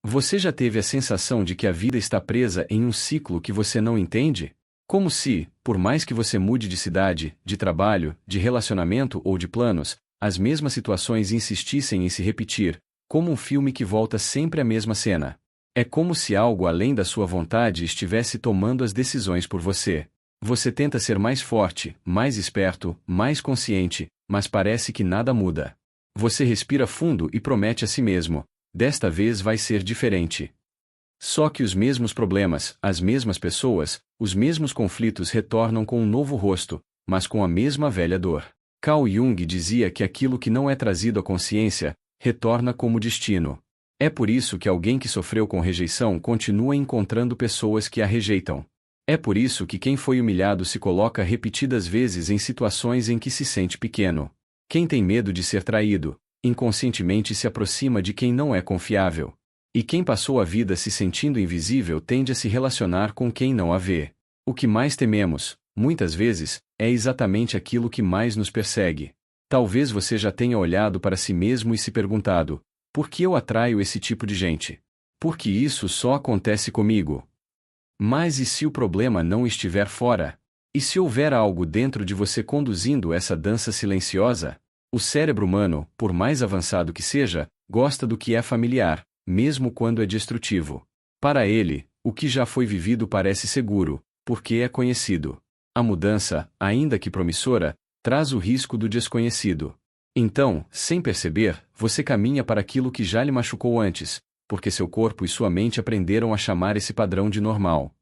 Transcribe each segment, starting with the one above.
Você já teve a sensação de que a vida está presa em um ciclo que você não entende? Como se, por mais que você mude de cidade, de trabalho, de relacionamento ou de planos, as mesmas situações insistissem em se repetir, como um filme que volta sempre à mesma cena. É como se algo além da sua vontade estivesse tomando as decisões por você. Você tenta ser mais forte, mais esperto, mais consciente, mas parece que nada muda. Você respira fundo e promete a si mesmo: desta vez vai ser diferente. Só que os mesmos problemas, as mesmas pessoas, os mesmos conflitos retornam com um novo rosto, mas com a mesma velha dor. Carl Jung dizia que aquilo que não é trazido à consciência, retorna como destino. É por isso que alguém que sofreu com rejeição continua encontrando pessoas que a rejeitam. É por isso que quem foi humilhado se coloca repetidas vezes em situações em que se sente pequeno. Quem tem medo de ser traído, inconscientemente se aproxima de quem não é confiável. E quem passou a vida se sentindo invisível tende a se relacionar com quem não a vê. O que mais tememos, muitas vezes, é exatamente aquilo que mais nos persegue. Talvez você já tenha olhado para si mesmo e se perguntado: por que eu atraio esse tipo de gente? Por que isso só acontece comigo? Mas e se o problema não estiver fora? E se houver algo dentro de você conduzindo essa dança silenciosa? O cérebro humano, por mais avançado que seja, gosta do que é familiar, mesmo quando é destrutivo. Para ele, o que já foi vivido parece seguro, porque é conhecido. A mudança, ainda que promissora, traz o risco do desconhecido. Então, sem perceber, você caminha para aquilo que já lhe machucou antes, porque seu corpo e sua mente aprenderam a chamar esse padrão de normal.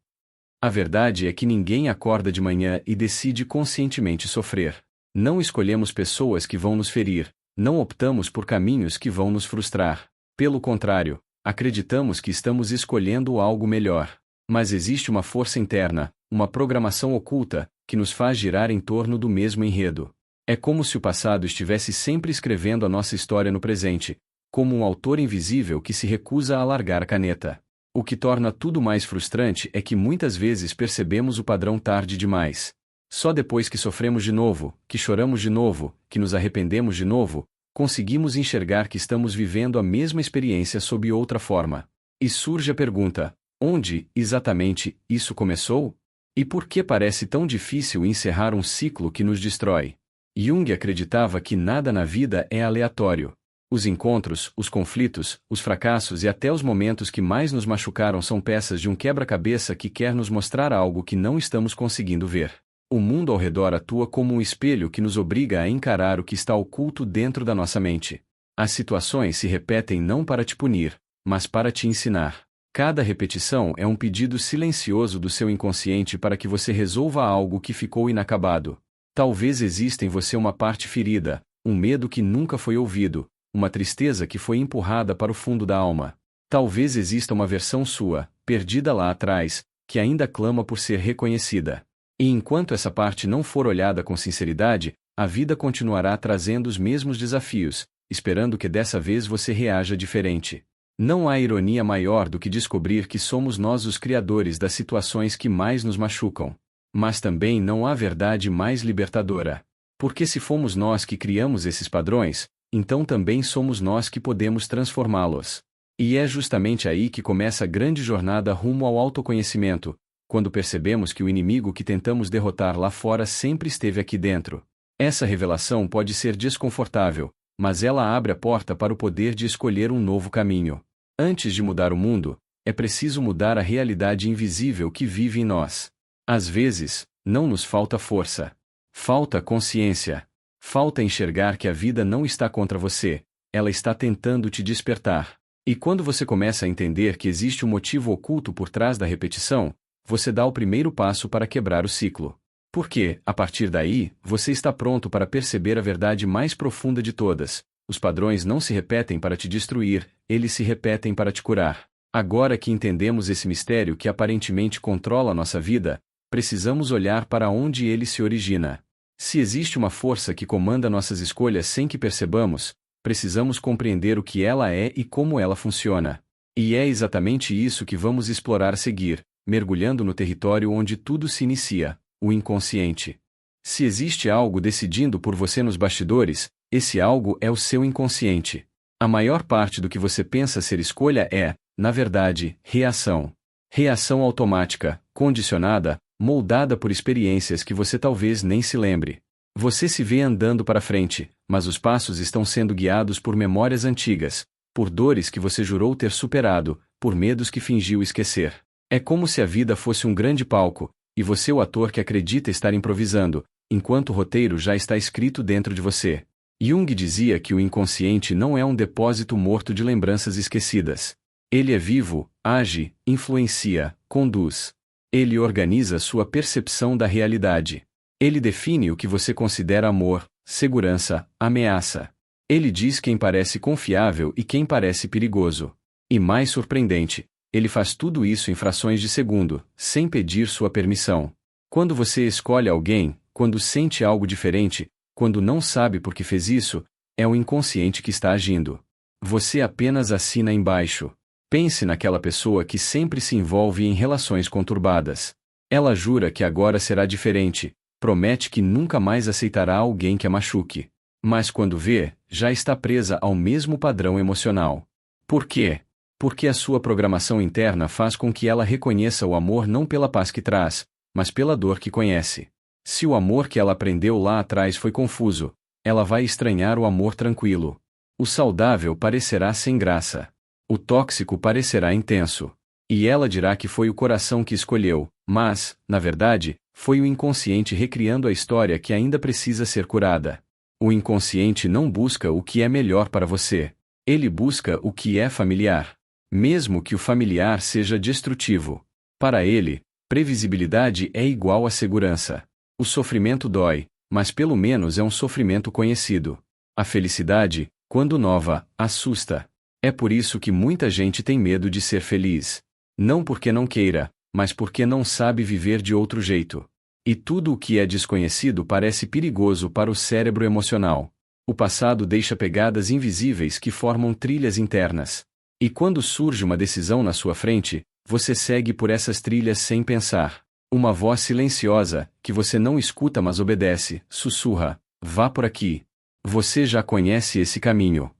A verdade é que ninguém acorda de manhã e decide conscientemente sofrer. Não escolhemos pessoas que vão nos ferir, não optamos por caminhos que vão nos frustrar. Pelo contrário, acreditamos que estamos escolhendo algo melhor. Mas existe uma força interna, uma programação oculta, que nos faz girar em torno do mesmo enredo. É como se o passado estivesse sempre escrevendo a nossa história no presente, como um autor invisível que se recusa a largar a caneta. O que torna tudo mais frustrante é que muitas vezes percebemos o padrão tarde demais. Só depois que sofremos de novo, que choramos de novo, que nos arrependemos de novo, conseguimos enxergar que estamos vivendo a mesma experiência sob outra forma. E surge a pergunta: onde, exatamente, isso começou? E por que parece tão difícil encerrar um ciclo que nos destrói? Jung acreditava que nada na vida é aleatório. Os encontros, os conflitos, os fracassos e até os momentos que mais nos machucaram são peças de um quebra-cabeça que quer nos mostrar algo que não estamos conseguindo ver. O mundo ao redor atua como um espelho que nos obriga a encarar o que está oculto dentro da nossa mente. As situações se repetem não para te punir, mas para te ensinar. Cada repetição é um pedido silencioso do seu inconsciente para que você resolva algo que ficou inacabado. Talvez exista em você uma parte ferida, um medo que nunca foi ouvido, uma tristeza que foi empurrada para o fundo da alma. Talvez exista uma versão sua, perdida lá atrás, que ainda clama por ser reconhecida. E enquanto essa parte não for olhada com sinceridade, a vida continuará trazendo os mesmos desafios, esperando que dessa vez você reaja diferente. Não há ironia maior do que descobrir que somos nós os criadores das situações que mais nos machucam. Mas também não há verdade mais libertadora. Porque se fomos nós que criamos esses padrões, então também somos nós que podemos transformá-los. E é justamente aí que começa a grande jornada rumo ao autoconhecimento, quando percebemos que o inimigo que tentamos derrotar lá fora sempre esteve aqui dentro. Essa revelação pode ser desconfortável, mas ela abre a porta para o poder de escolher um novo caminho. Antes de mudar o mundo, é preciso mudar a realidade invisível que vive em nós. Às vezes, não nos falta força. Falta consciência. Falta enxergar que a vida não está contra você, ela está tentando te despertar. E quando você começa a entender que existe um motivo oculto por trás da repetição, você dá o primeiro passo para quebrar o ciclo. Porque, a partir daí, você está pronto para perceber a verdade mais profunda de todas: os padrões não se repetem para te destruir, eles se repetem para te curar. Agora que entendemos esse mistério que aparentemente controla a nossa vida, precisamos olhar para onde ele se origina. Se existe uma força que comanda nossas escolhas sem que percebamos, precisamos compreender o que ela é e como ela funciona. E é exatamente isso que vamos explorar a seguir, mergulhando no território onde tudo se inicia, o inconsciente. Se existe algo decidindo por você nos bastidores, esse algo é o seu inconsciente. A maior parte do que você pensa ser escolha é, na verdade, reação. Reação automática, condicionada, moldada por experiências que você talvez nem se lembre. Você se vê andando para frente, mas os passos estão sendo guiados por memórias antigas, por dores que você jurou ter superado, por medos que fingiu esquecer. É como se a vida fosse um grande palco, e você o ator que acredita estar improvisando, enquanto o roteiro já está escrito dentro de você. Jung dizia que o inconsciente não é um depósito morto de lembranças esquecidas. Ele é vivo, age, influencia, conduz. Ele organiza sua percepção da realidade. Ele define o que você considera amor, segurança, ameaça. Ele diz quem parece confiável e quem parece perigoso. E mais surpreendente, ele faz tudo isso em frações de segundo, sem pedir sua permissão. Quando você escolhe alguém, quando sente algo diferente, quando não sabe por que fez isso, é o inconsciente que está agindo. Você apenas assina embaixo. Pense naquela pessoa que sempre se envolve em relações conturbadas. Ela jura que agora será diferente, promete que nunca mais aceitará alguém que a machuque. Mas quando vê, já está presa ao mesmo padrão emocional. Por quê? Porque a sua programação interna faz com que ela reconheça o amor não pela paz que traz, mas pela dor que conhece. Se o amor que ela aprendeu lá atrás foi confuso, ela vai estranhar o amor tranquilo. O saudável parecerá sem graça. O tóxico parecerá intenso. E ela dirá que foi o coração que escolheu, mas, na verdade, foi o inconsciente recriando a história que ainda precisa ser curada. O inconsciente não busca o que é melhor para você. Ele busca o que é familiar. Mesmo que o familiar seja destrutivo. Para ele, previsibilidade é igual a segurança. O sofrimento dói, mas pelo menos é um sofrimento conhecido. A felicidade, quando nova, assusta. É por isso que muita gente tem medo de ser feliz. Não porque não queira, mas porque não sabe viver de outro jeito. E tudo o que é desconhecido parece perigoso para o cérebro emocional. O passado deixa pegadas invisíveis que formam trilhas internas. E quando surge uma decisão na sua frente, você segue por essas trilhas sem pensar. Uma voz silenciosa, que você não escuta mas obedece, sussurra: vá por aqui. Você já conhece esse caminho.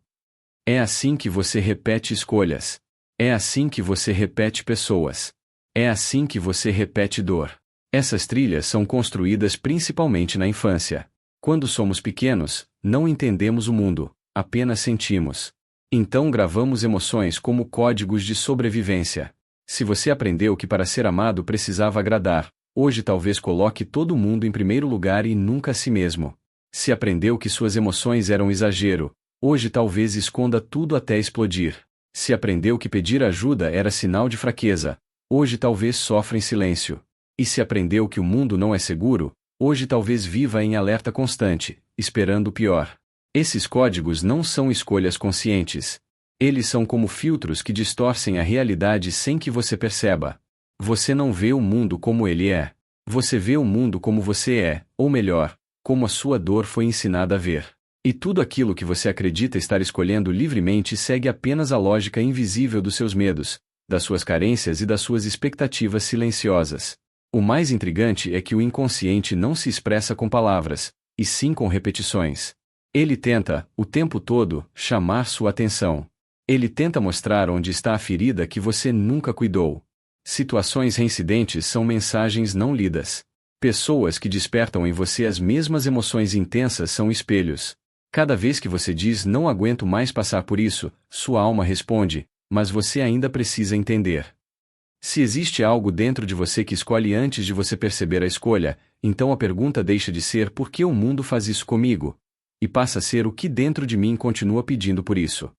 É assim que você repete escolhas. É assim que você repete pessoas. É assim que você repete dor. Essas trilhas são construídas principalmente na infância. Quando somos pequenos, não entendemos o mundo, apenas sentimos. Então gravamos emoções como códigos de sobrevivência. Se você aprendeu que para ser amado precisava agradar, hoje talvez coloque todo mundo em primeiro lugar e nunca a si mesmo. Se aprendeu que suas emoções eram exagero, hoje talvez esconda tudo até explodir. Se aprendeu que pedir ajuda era sinal de fraqueza, hoje talvez sofra em silêncio. E se aprendeu que o mundo não é seguro, hoje talvez viva em alerta constante, esperando o pior. Esses códigos não são escolhas conscientes. Eles são como filtros que distorcem a realidade sem que você perceba. Você não vê o mundo como ele é. Você vê o mundo como você é, ou melhor, como a sua dor foi ensinada a ver. E tudo aquilo que você acredita estar escolhendo livremente segue apenas a lógica invisível dos seus medos, das suas carências e das suas expectativas silenciosas. O mais intrigante é que o inconsciente não se expressa com palavras, e sim com repetições. Ele tenta, o tempo todo, chamar sua atenção. Ele tenta mostrar onde está a ferida que você nunca cuidou. Situações reincidentes são mensagens não lidas. Pessoas que despertam em você as mesmas emoções intensas são espelhos. Cada vez que você diz não aguento mais passar por isso, sua alma responde, mas você ainda precisa entender. Se existe algo dentro de você que escolhe antes de você perceber a escolha, então a pergunta deixa de ser por que o mundo faz isso comigo? E passa a ser o que dentro de mim continua pedindo por isso.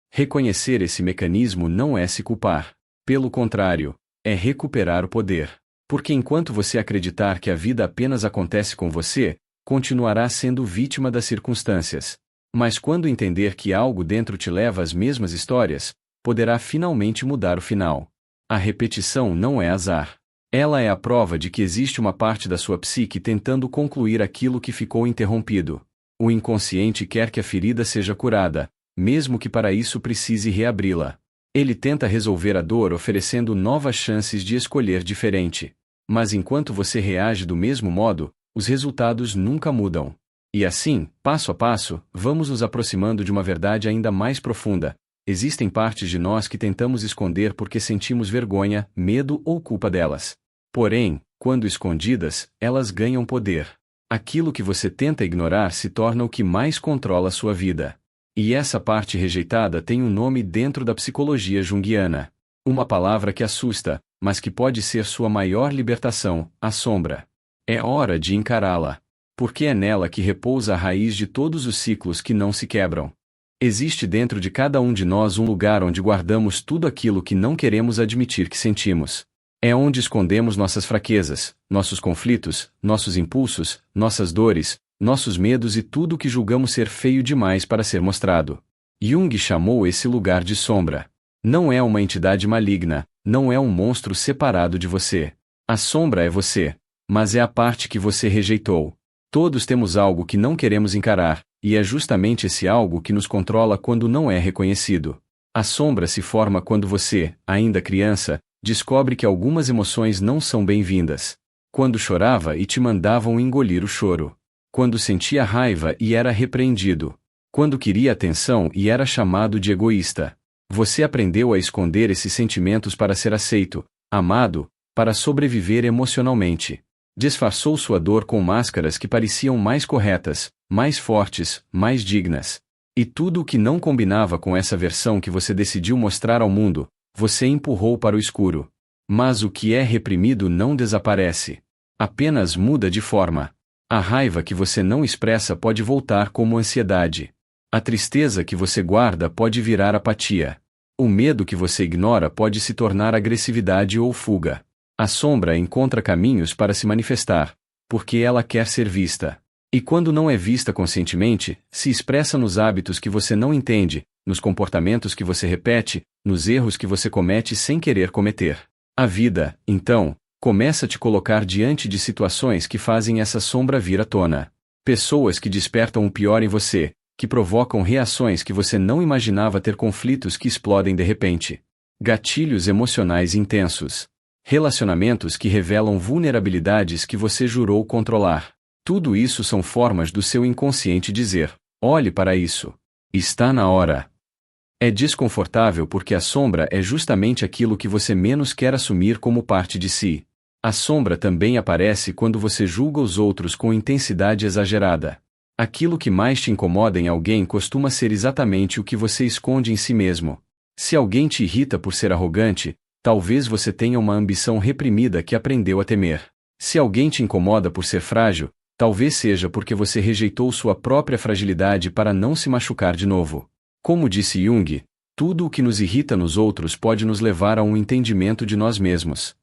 Reconhecer esse mecanismo não é se culpar. Pelo contrário, é recuperar o poder. Porque enquanto você acreditar que a vida apenas acontece com você, continuará sendo vítima das circunstâncias. Mas quando entender que algo dentro te leva às mesmas histórias, poderá finalmente mudar o final. A repetição não é azar. Ela é a prova de que existe uma parte da sua psique tentando concluir aquilo que ficou interrompido. O inconsciente quer que a ferida seja curada, mesmo que para isso precise reabri-la. Ele tenta resolver a dor oferecendo novas chances de escolher diferente. Mas enquanto você reage do mesmo modo, os resultados nunca mudam. E assim, passo a passo, vamos nos aproximando de uma verdade ainda mais profunda, existem partes de nós que tentamos esconder porque sentimos vergonha, medo ou culpa delas. Porém, quando escondidas, elas ganham poder. Aquilo que você tenta ignorar se torna o que mais controla sua vida. E essa parte rejeitada tem um nome dentro da psicologia junguiana. Uma palavra que assusta, mas que pode ser sua maior libertação: a sombra. É hora de encará-la. Porque é nela que repousa a raiz de todos os ciclos que não se quebram. Existe dentro de cada um de nós um lugar onde guardamos tudo aquilo que não queremos admitir que sentimos. É onde escondemos nossas fraquezas, nossos conflitos, nossos impulsos, nossas dores, nossos medos e tudo o que julgamos ser feio demais para ser mostrado. Jung chamou esse lugar de sombra. Não é uma entidade maligna, não é um monstro separado de você. A sombra é você, mas é a parte que você rejeitou. Todos temos algo que não queremos encarar, e é justamente esse algo que nos controla quando não é reconhecido. A sombra se forma quando você, ainda criança, descobre que algumas emoções não são bem-vindas. Quando chorava e te mandavam engolir o choro. Quando sentia raiva e era repreendido. Quando queria atenção e era chamado de egoísta. Você aprendeu a esconder esses sentimentos para ser aceito, amado, para sobreviver emocionalmente. Disfarçou sua dor com máscaras que pareciam mais corretas, mais fortes, mais dignas. E tudo o que não combinava com essa versão que você decidiu mostrar ao mundo, você empurrou para o escuro. Mas o que é reprimido não desaparece. Apenas muda de forma. A raiva que você não expressa pode voltar como ansiedade. A tristeza que você guarda pode virar apatia. O medo que você ignora pode se tornar agressividade ou fuga. A sombra encontra caminhos para se manifestar, porque ela quer ser vista. E quando não é vista conscientemente, se expressa nos hábitos que você não entende, nos comportamentos que você repete, nos erros que você comete sem querer cometer. A vida, então, começa a te colocar diante de situações que fazem essa sombra vir à tona. Pessoas que despertam o pior em você, que provocam reações que você não imaginava ter, conflitos que explodem de repente. Gatilhos emocionais intensos. Relacionamentos que revelam vulnerabilidades que você jurou controlar. Tudo isso são formas do seu inconsciente dizer: olhe para isso. Está na hora. É desconfortável porque a sombra é justamente aquilo que você menos quer assumir como parte de si. A sombra também aparece quando você julga os outros com intensidade exagerada. Aquilo que mais te incomoda em alguém costuma ser exatamente o que você esconde em si mesmo. Se alguém te irrita por ser arrogante, talvez você tenha uma ambição reprimida que aprendeu a temer. Se alguém te incomoda por ser frágil, talvez seja porque você rejeitou sua própria fragilidade para não se machucar de novo. Como disse Jung, tudo o que nos irrita nos outros pode nos levar a um entendimento de nós mesmos.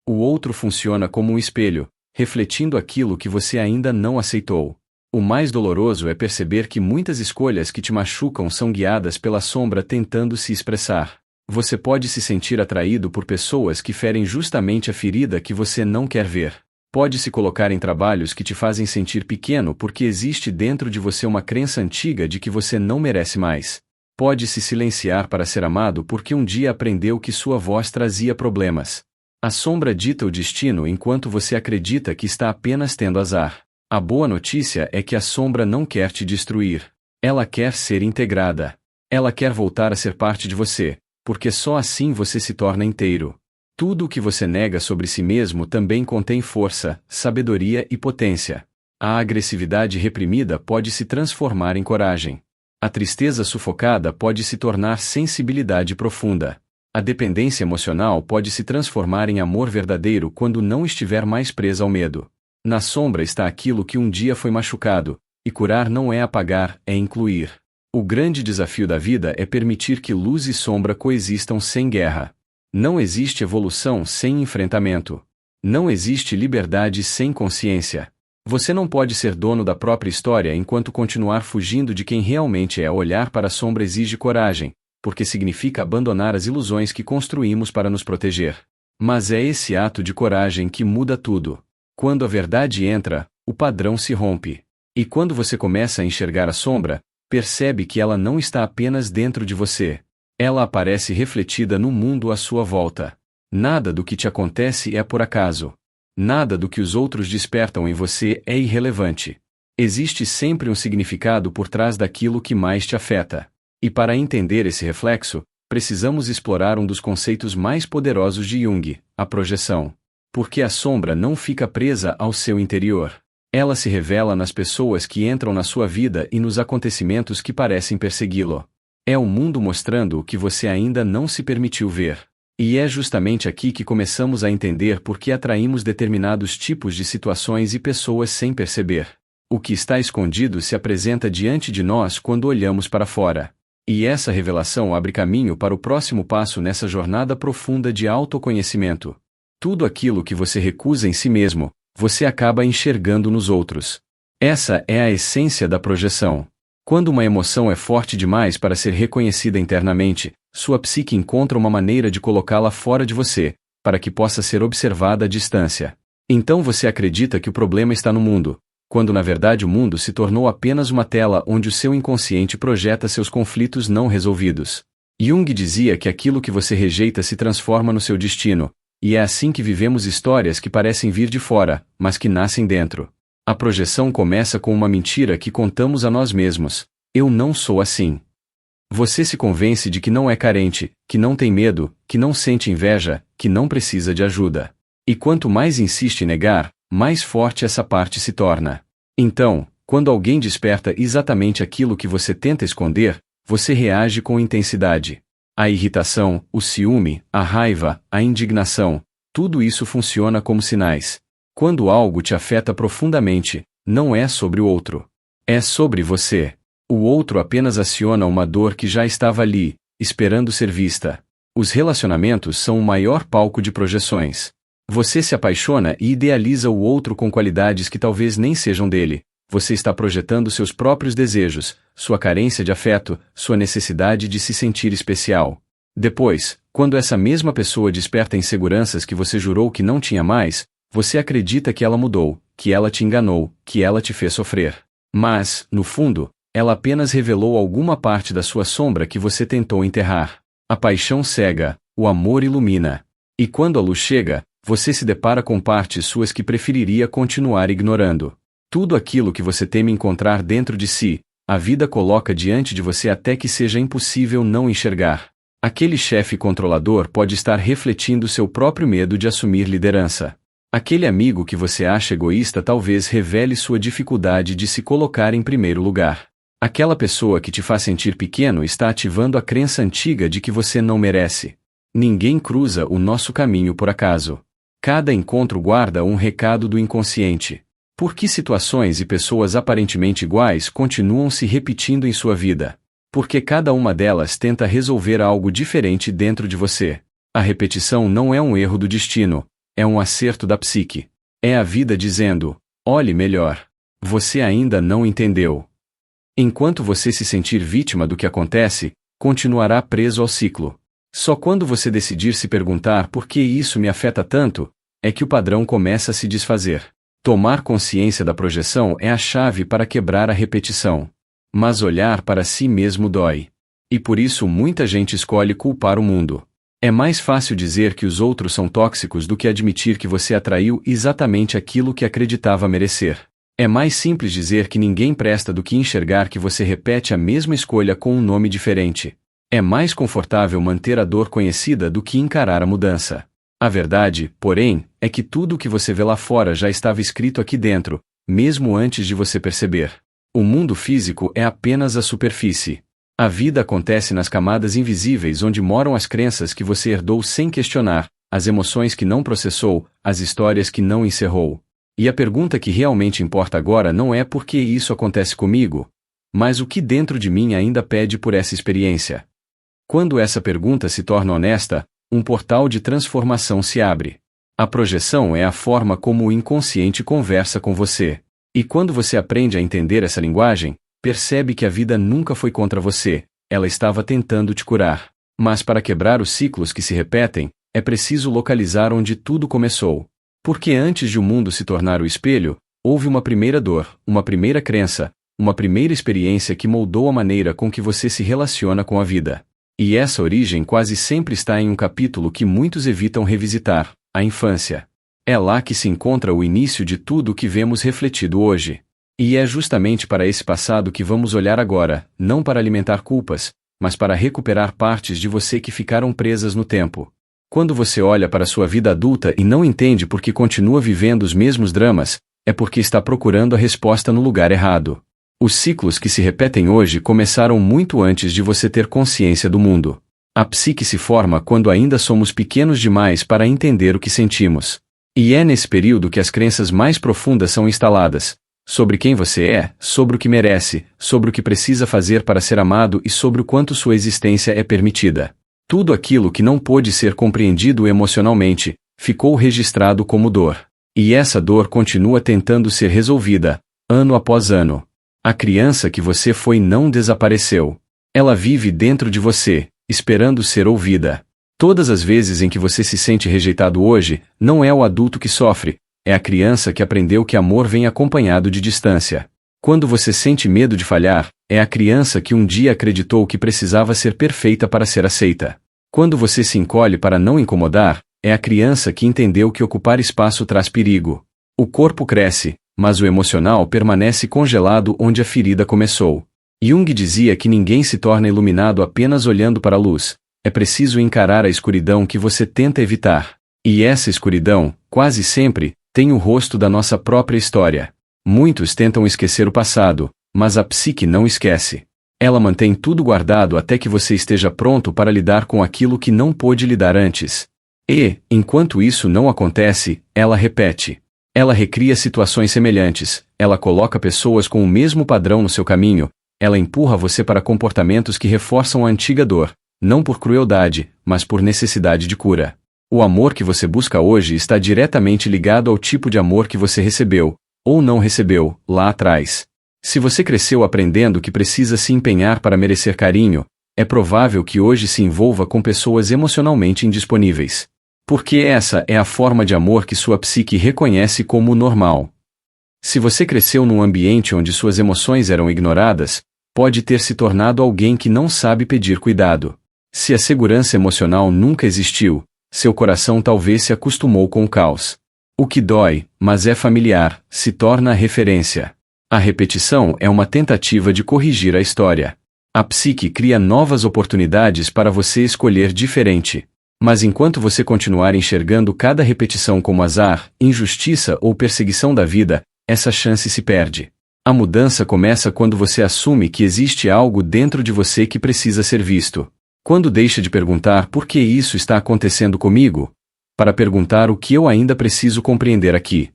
O outro funciona como um espelho, refletindo aquilo que você ainda não aceitou. O mais doloroso é perceber que muitas escolhas que te machucam são guiadas pela sombra tentando se expressar. Você pode se sentir atraído por pessoas que ferem justamente a ferida que você não quer ver. Pode se colocar em trabalhos que te fazem sentir pequeno porque existe dentro de você uma crença antiga de que você não merece mais. Pode se silenciar para ser amado porque um dia aprendeu que sua voz trazia problemas. A sombra dita o destino enquanto você acredita que está apenas tendo azar. A boa notícia é que a sombra não quer te destruir. Ela quer ser integrada. Ela quer voltar a ser parte de você, porque só assim você se torna inteiro. Tudo o que você nega sobre si mesmo também contém força, sabedoria e potência. A agressividade reprimida pode se transformar em coragem. A tristeza sufocada pode se tornar sensibilidade profunda. A dependência emocional pode se transformar em amor verdadeiro quando não estiver mais presa ao medo. Na sombra está aquilo que um dia foi machucado, e curar não é apagar, é incluir. O grande desafio da vida é permitir que luz e sombra coexistam sem guerra. Não existe evolução sem enfrentamento. Não existe liberdade sem consciência. Você não pode ser dono da própria história enquanto continuar fugindo de quem realmente é. Olhar para a sombra exige coragem, porque significa abandonar as ilusões que construímos para nos proteger. Mas é esse ato de coragem que muda tudo. Quando a verdade entra, o padrão se rompe. E quando você começa a enxergar a sombra, percebe que ela não está apenas dentro de você. Ela aparece refletida no mundo à sua volta. Nada do que te acontece é por acaso. Nada do que os outros despertam em você é irrelevante. Existe sempre um significado por trás daquilo que mais te afeta. E para entender esse reflexo, precisamos explorar um dos conceitos mais poderosos de Jung, a projeção. Porque a sombra não fica presa ao seu interior. Ela se revela nas pessoas que entram na sua vida e nos acontecimentos que parecem persegui-lo. É o mundo mostrando o que você ainda não se permitiu ver. E é justamente aqui que começamos a entender por que atraímos determinados tipos de situações e pessoas sem perceber. O que está escondido se apresenta diante de nós quando olhamos para fora. E essa revelação abre caminho para o próximo passo nessa jornada profunda de autoconhecimento. Tudo aquilo que você recusa em si mesmo, você acaba enxergando nos outros. Essa é a essência da projeção. Quando uma emoção é forte demais para ser reconhecida internamente, sua psique encontra uma maneira de colocá-la fora de você, para que possa ser observada à distância. Então você acredita que o problema está no mundo, quando na verdade o mundo se tornou apenas uma tela onde o seu inconsciente projeta seus conflitos não resolvidos. Jung dizia que aquilo que você rejeita se transforma no seu destino, e é assim que vivemos histórias que parecem vir de fora, mas que nascem dentro. A projeção começa com uma mentira que contamos a nós mesmos: eu não sou assim. Você se convence de que não é carente, que não tem medo, que não sente inveja, que não precisa de ajuda. E quanto mais insiste em negar, mais forte essa parte se torna. Então, quando alguém desperta exatamente aquilo que você tenta esconder, você reage com intensidade. A irritação, o ciúme, a raiva, a indignação, tudo isso funciona como sinais. Quando algo te afeta profundamente, não é sobre o outro. É sobre você. O outro apenas aciona uma dor que já estava ali, esperando ser vista. Os relacionamentos são o maior palco de projeções. Você se apaixona e idealiza o outro com qualidades que talvez nem sejam dele. Você está projetando seus próprios desejos, sua carência de afeto, sua necessidade de se sentir especial. Depois, quando essa mesma pessoa desperta inseguranças que você jurou que não tinha mais, você acredita que ela mudou, que ela te enganou, que ela te fez sofrer. Mas, no fundo, ela apenas revelou alguma parte da sua sombra que você tentou enterrar. A paixão cega, o amor ilumina. E quando a luz chega, você se depara com partes suas que preferiria continuar ignorando. Tudo aquilo que você teme encontrar dentro de si, a vida coloca diante de você até que seja impossível não enxergar. Aquele chefe controlador pode estar refletindo seu próprio medo de assumir liderança. Aquele amigo que você acha egoísta talvez revele sua dificuldade de se colocar em primeiro lugar. Aquela pessoa que te faz sentir pequeno está ativando a crença antiga de que você não merece. Ninguém cruza o nosso caminho por acaso. Cada encontro guarda um recado do inconsciente. Por que situações e pessoas aparentemente iguais continuam se repetindo em sua vida? Porque cada uma delas tenta resolver algo diferente dentro de você. A repetição não é um erro do destino, é um acerto da psique. É a vida dizendo: olhe melhor. Você ainda não entendeu. Enquanto você se sentir vítima do que acontece, continuará preso ao ciclo. Só quando você decidir se perguntar por que isso me afeta tanto, é que o padrão começa a se desfazer. Tomar consciência da projeção é a chave para quebrar a repetição. Mas olhar para si mesmo dói. E por isso muita gente escolhe culpar o mundo. É mais fácil dizer que os outros são tóxicos do que admitir que você atraiu exatamente aquilo que acreditava merecer. É mais simples dizer que ninguém presta do que enxergar que você repete a mesma escolha com um nome diferente. É mais confortável manter a dor conhecida do que encarar a mudança. A verdade, porém, é que tudo o que você vê lá fora já estava escrito aqui dentro, mesmo antes de você perceber. O mundo físico é apenas a superfície. A vida acontece nas camadas invisíveis onde moram as crenças que você herdou sem questionar, as emoções que não processou, as histórias que não encerrou. E a pergunta que realmente importa agora não é por que isso acontece comigo, mas o que dentro de mim ainda pede por essa experiência. Quando essa pergunta se torna honesta, um portal de transformação se abre. A projeção é a forma como o inconsciente conversa com você. E quando você aprende a entender essa linguagem, percebe que a vida nunca foi contra você, ela estava tentando te curar. Mas para quebrar os ciclos que se repetem, é preciso localizar onde tudo começou. Porque antes de o mundo se tornar o espelho, houve uma primeira dor, uma primeira crença, uma primeira experiência que moldou a maneira com que você se relaciona com a vida. E essa origem quase sempre está em um capítulo que muitos evitam revisitar, a infância. É lá que se encontra o início de tudo o que vemos refletido hoje. E é justamente para esse passado que vamos olhar agora, não para alimentar culpas, mas para recuperar partes de você que ficaram presas no tempo. Quando você olha para sua vida adulta e não entende por que continua vivendo os mesmos dramas, é porque está procurando a resposta no lugar errado. Os ciclos que se repetem hoje começaram muito antes de você ter consciência do mundo. A psique se forma quando ainda somos pequenos demais para entender o que sentimos. E é nesse período que as crenças mais profundas são instaladas. Sobre quem você é, sobre o que merece, sobre o que precisa fazer para ser amado e sobre o quanto sua existência é permitida. Tudo aquilo que não pôde ser compreendido emocionalmente, ficou registrado como dor. E essa dor continua tentando ser resolvida, ano após ano. A criança que você foi não desapareceu. Ela vive dentro de você, esperando ser ouvida. Todas as vezes em que você se sente rejeitado hoje, não é o adulto que sofre, é a criança que aprendeu que amor vem acompanhado de distância. Quando você sente medo de falhar, é a criança que um dia acreditou que precisava ser perfeita para ser aceita. Quando você se encolhe para não incomodar, é a criança que entendeu que ocupar espaço traz perigo. O corpo cresce, mas o emocional permanece congelado onde a ferida começou. Jung dizia que ninguém se torna iluminado apenas olhando para a luz. É preciso encarar a escuridão que você tenta evitar. E essa escuridão, quase sempre, tem o rosto da nossa própria história. Muitos tentam esquecer o passado, mas a psique não esquece. Ela mantém tudo guardado até que você esteja pronto para lidar com aquilo que não pôde lidar antes. E, enquanto isso não acontece, ela repete. Ela recria situações semelhantes, ela coloca pessoas com o mesmo padrão no seu caminho, ela empurra você para comportamentos que reforçam a antiga dor. Não por crueldade, mas por necessidade de cura. O amor que você busca hoje está diretamente ligado ao tipo de amor que você recebeu, ou não recebeu, lá atrás. Se você cresceu aprendendo que precisa se empenhar para merecer carinho, é provável que hoje se envolva com pessoas emocionalmente indisponíveis. Porque essa é a forma de amor que sua psique reconhece como normal. Se você cresceu num ambiente onde suas emoções eram ignoradas, pode ter se tornado alguém que não sabe pedir cuidado. Se a segurança emocional nunca existiu, seu coração talvez se acostumou com o caos. O que dói, mas é familiar, se torna a referência. A repetição é uma tentativa de corrigir a história. A psique cria novas oportunidades para você escolher diferente. Mas enquanto você continuar enxergando cada repetição como azar, injustiça ou perseguição da vida, essa chance se perde. A mudança começa quando você assume que existe algo dentro de você que precisa ser visto. Quando deixa de perguntar por que isso está acontecendo comigo, para perguntar o que eu ainda preciso compreender aqui.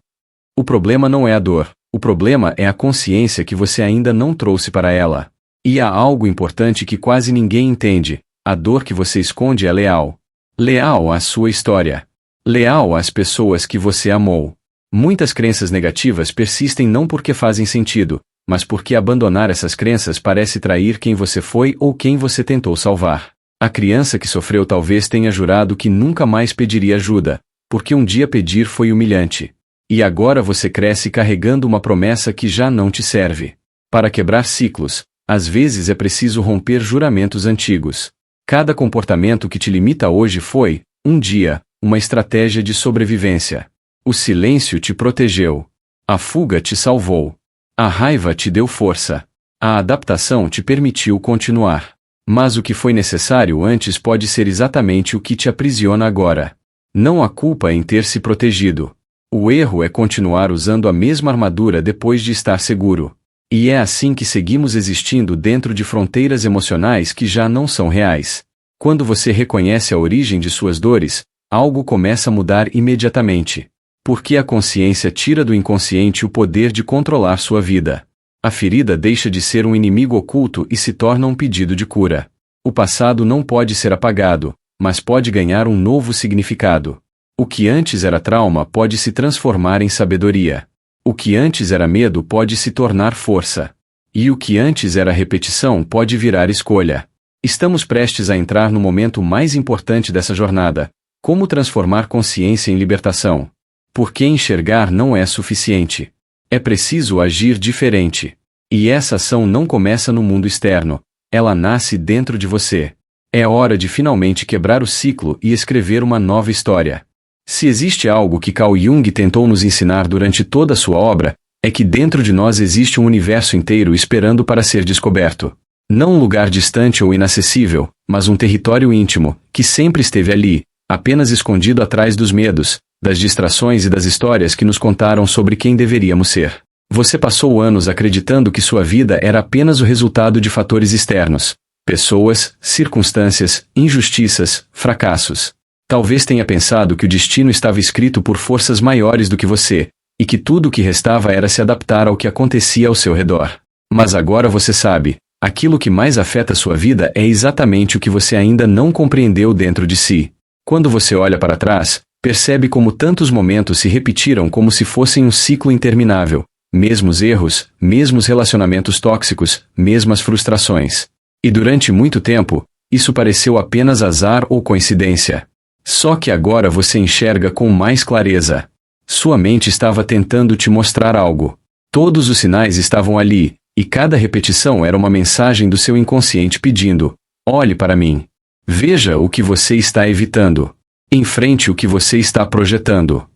O problema não é a dor, o problema é a consciência que você ainda não trouxe para ela. E há algo importante que quase ninguém entende: a dor que você esconde é leal. Leal à sua história. Leal às pessoas que você amou. Muitas crenças negativas persistem não porque fazem sentido, mas porque abandonar essas crenças parece trair quem você foi ou quem você tentou salvar. A criança que sofreu talvez tenha jurado que nunca mais pediria ajuda, porque um dia pedir foi humilhante. E agora você cresce carregando uma promessa que já não te serve. Para quebrar ciclos, às vezes é preciso romper juramentos antigos. Cada comportamento que te limita hoje foi, um dia, uma estratégia de sobrevivência. O silêncio te protegeu. A fuga te salvou. A raiva te deu força. A adaptação te permitiu continuar. Mas o que foi necessário antes pode ser exatamente o que te aprisiona agora. Não há culpa em ter se protegido. O erro é continuar usando a mesma armadura depois de estar seguro. E é assim que seguimos existindo dentro de fronteiras emocionais que já não são reais. Quando você reconhece a origem de suas dores, algo começa a mudar imediatamente. Porque a consciência tira do inconsciente o poder de controlar sua vida. A ferida deixa de ser um inimigo oculto e se torna um pedido de cura. O passado não pode ser apagado, mas pode ganhar um novo significado. O que antes era trauma pode se transformar em sabedoria. O que antes era medo pode se tornar força. E o que antes era repetição pode virar escolha. Estamos prestes a entrar no momento mais importante dessa jornada: como transformar consciência em libertação. Porque enxergar não é suficiente. É preciso agir diferente. E essa ação não começa no mundo externo, ela nasce dentro de você. É hora de finalmente quebrar o ciclo e escrever uma nova história. Se existe algo que Carl Jung tentou nos ensinar durante toda a sua obra, é que dentro de nós existe um universo inteiro esperando para ser descoberto. Não um lugar distante ou inacessível, mas um território íntimo, que sempre esteve ali, apenas escondido atrás dos medos, das distrações e das histórias que nos contaram sobre quem deveríamos ser. Você passou anos acreditando que sua vida era apenas o resultado de fatores externos. Pessoas, circunstâncias, injustiças, fracassos. Talvez tenha pensado que o destino estava escrito por forças maiores do que você, e que tudo o que restava era se adaptar ao que acontecia ao seu redor. Mas agora você sabe, aquilo que mais afeta sua vida é exatamente o que você ainda não compreendeu dentro de si. Quando você olha para trás, percebe como tantos momentos se repetiram como se fossem um ciclo interminável. Mesmos erros, mesmos relacionamentos tóxicos, mesmas frustrações. E durante muito tempo, isso pareceu apenas azar ou coincidência. Só que agora você enxerga com mais clareza. Sua mente estava tentando te mostrar algo. Todos os sinais estavam ali, e cada repetição era uma mensagem do seu inconsciente pedindo: olhe para mim. Veja o que você está evitando. Enfrente o que você está projetando.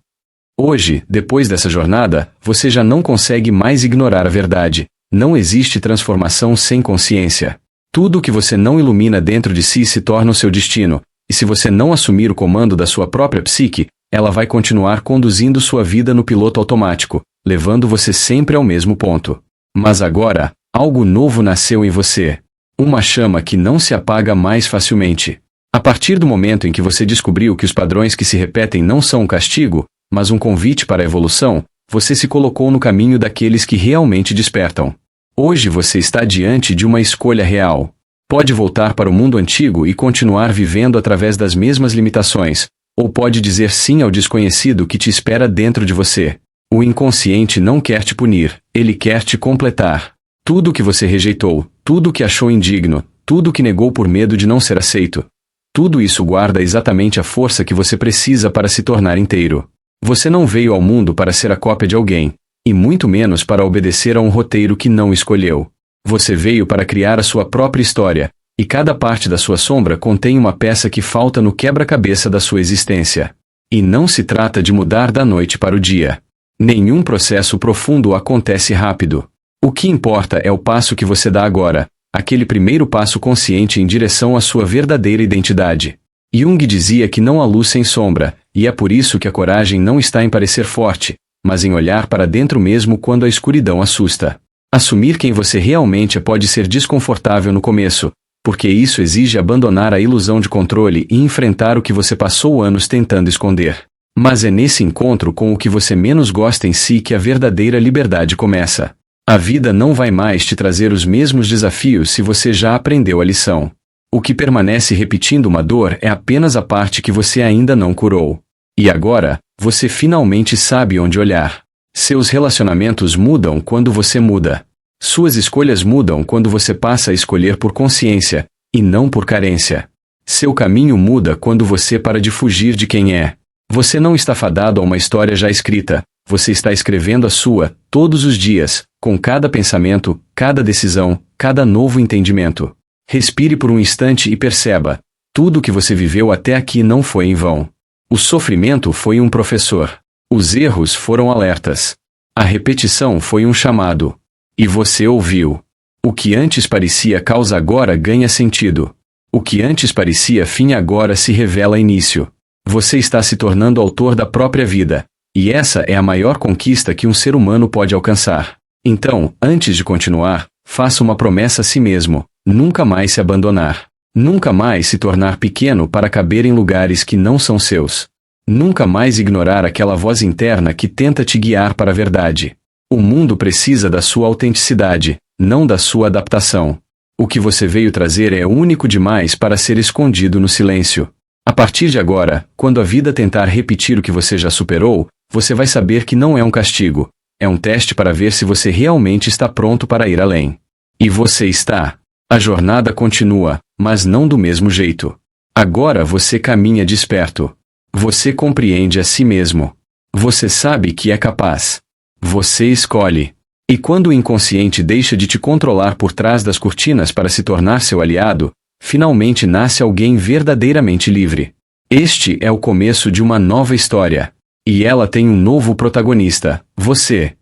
Hoje, depois dessa jornada, você já não consegue mais ignorar a verdade. Não existe transformação sem consciência. Tudo o que você não ilumina dentro de si se torna o seu destino, e se você não assumir o comando da sua própria psique, ela vai continuar conduzindo sua vida no piloto automático, levando você sempre ao mesmo ponto. Mas agora, algo novo nasceu em você. Uma chama que não se apaga mais facilmente. A partir do momento em que você descobriu que os padrões que se repetem não são um castigo, mas um convite para a evolução, você se colocou no caminho daqueles que realmente despertam. Hoje você está diante de uma escolha real. Pode voltar para o mundo antigo e continuar vivendo através das mesmas limitações, ou pode dizer sim ao desconhecido que te espera dentro de você. O inconsciente não quer te punir, ele quer te completar. Tudo o que você rejeitou, tudo o que achou indigno, tudo o que negou por medo de não ser aceito. Tudo isso guarda exatamente a força que você precisa para se tornar inteiro. Você não veio ao mundo para ser a cópia de alguém, e muito menos para obedecer a um roteiro que não escolheu. Você veio para criar a sua própria história, e cada parte da sua sombra contém uma peça que falta no quebra-cabeça da sua existência. E não se trata de mudar da noite para o dia. Nenhum processo profundo acontece rápido. O que importa é o passo que você dá agora, aquele primeiro passo consciente em direção à sua verdadeira identidade. Jung dizia que não há luz sem sombra, e é por isso que a coragem não está em parecer forte, mas em olhar para dentro mesmo quando a escuridão assusta. Assumir quem você realmente é pode ser desconfortável no começo, porque isso exige abandonar a ilusão de controle e enfrentar o que você passou anos tentando esconder. Mas é nesse encontro com o que você menos gosta em si que a verdadeira liberdade começa. A vida não vai mais te trazer os mesmos desafios se você já aprendeu a lição. O que permanece repetindo uma dor é apenas a parte que você ainda não curou. E agora, você finalmente sabe onde olhar. Seus relacionamentos mudam quando você muda. Suas escolhas mudam quando você passa a escolher por consciência, e não por carência. Seu caminho muda quando você para de fugir de quem é. Você não está fadado a uma história já escrita, você está escrevendo a sua, todos os dias, com cada pensamento, cada decisão, cada novo entendimento. Respire por um instante e perceba, tudo o que você viveu até aqui não foi em vão. O sofrimento foi um professor. Os erros foram alertas. A repetição foi um chamado. E você ouviu. O que antes parecia causa agora ganha sentido. O que antes parecia fim agora se revela início. Você está se tornando autor da própria vida. E essa é a maior conquista que um ser humano pode alcançar. Então, antes de continuar, faça uma promessa a si mesmo: nunca mais se abandonar. Nunca mais se tornar pequeno para caber em lugares que não são seus. Nunca mais ignorar aquela voz interna que tenta te guiar para a verdade. O mundo precisa da sua autenticidade, não da sua adaptação. O que você veio trazer é único demais para ser escondido no silêncio. A partir de agora, quando a vida tentar repetir o que você já superou, você vai saber que não é um castigo. É um teste para ver se você realmente está pronto para ir além. E você está. A jornada continua, mas não do mesmo jeito. Agora você caminha desperto. Você compreende a si mesmo. Você sabe que é capaz. Você escolhe. E quando o inconsciente deixa de te controlar por trás das cortinas para se tornar seu aliado, finalmente nasce alguém verdadeiramente livre. Este é o começo de uma nova história. E ela tem um novo protagonista, você.